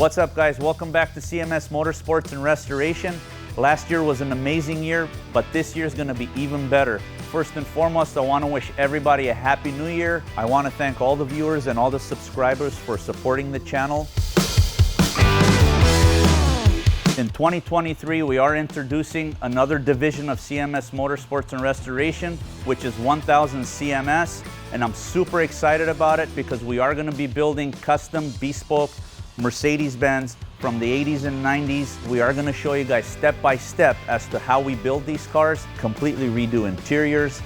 What's up, guys? Welcome back to CMS Motorsports and Restoration. Last year was an amazing year, but this year is going to be even better. First and foremost, I want to wish everybody a Happy New Year. I want to thank all the viewers and all the subscribers for supporting the channel. In 2023, we are introducing another division of CMS Motorsports and Restoration, which is 1000 CMS, and I'm super excited about it because we are going to be building custom bespoke Mercedes-Benz from the 80s and 90s. We are going to show you guys step by step as to how we build these cars, completely redo interiors,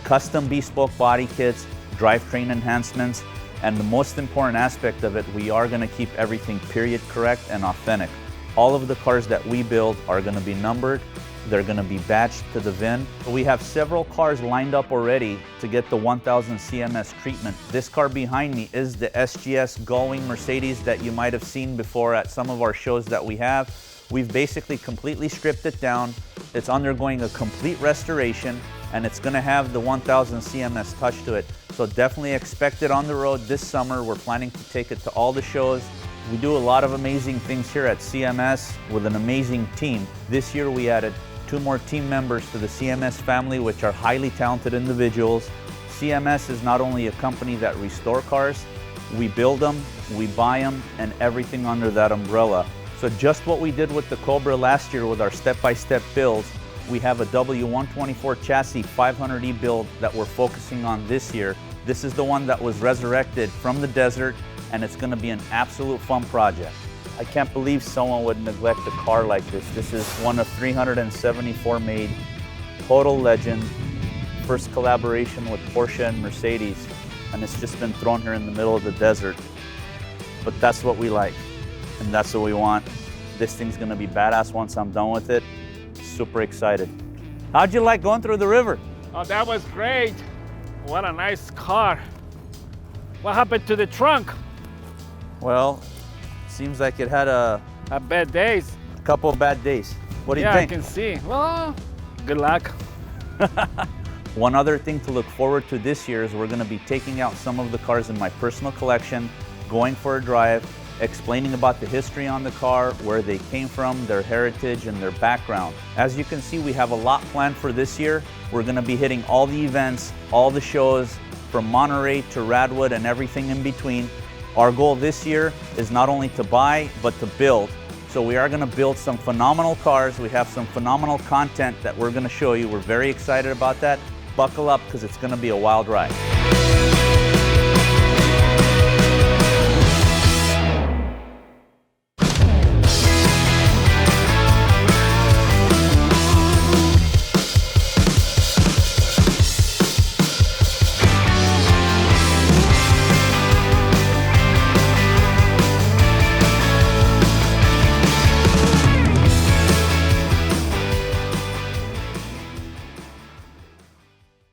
custom bespoke body kits, drivetrain enhancements, and the most important aspect of it, we are going to keep everything period correct and authentic. All of the cars that we build are going to be numbered. They're going to be badged to the VIN. We have several cars lined up already to get the 1000 CMS treatment. This car behind me is the SGS Gullwing Mercedes that you might have seen before at some of our shows that we have. We've basically completely stripped it down. It's undergoing a complete restoration, and it's going to have the 1000 CMS touch to it. So definitely expect it on the road this summer. We're planning to take it to all the shows. We do a lot of amazing things here at CMS with an amazing team. This year we added 2 more team members to the CMS family, which are highly talented individuals. CMS is not only a company that restores cars, we build them, we buy them, and everything under that umbrella. So just what we did with the Cobra last year with our step-by-step builds, we have a W124 chassis 500E build that we're focusing on this year. This is the one that was resurrected from the desert, and it's going to be an absolute fun project. I can't believe someone would neglect a car like this. This is one of 374 made, total legend, first collaboration with Porsche and Mercedes, and it's just been thrown here in the middle of the desert. But that's what we like, and that's what we want. This thing's going to be badass once I'm done with it. Super excited. How'd you like going through the river? Oh, that was great. What a nice car. What happened to the trunk? Well, seems like it had a bad days. couple of bad days. What do you think? Yeah, I can see. Well, good luck. One other thing to look forward to this year is we're going to be taking out some of the cars in my personal collection, going for a drive, explaining about the history on the car, where they came from, their heritage, and their background. As you can see, we have a lot planned for this year. We're going to be hitting all the events, all the shows, from Monterey to Radwood and everything in between. Our goal this year is not only to buy, but to build. So we are going to build some phenomenal cars. We have some phenomenal content that we're going to show you. We're very excited about that. Buckle up because it's going to be a wild ride.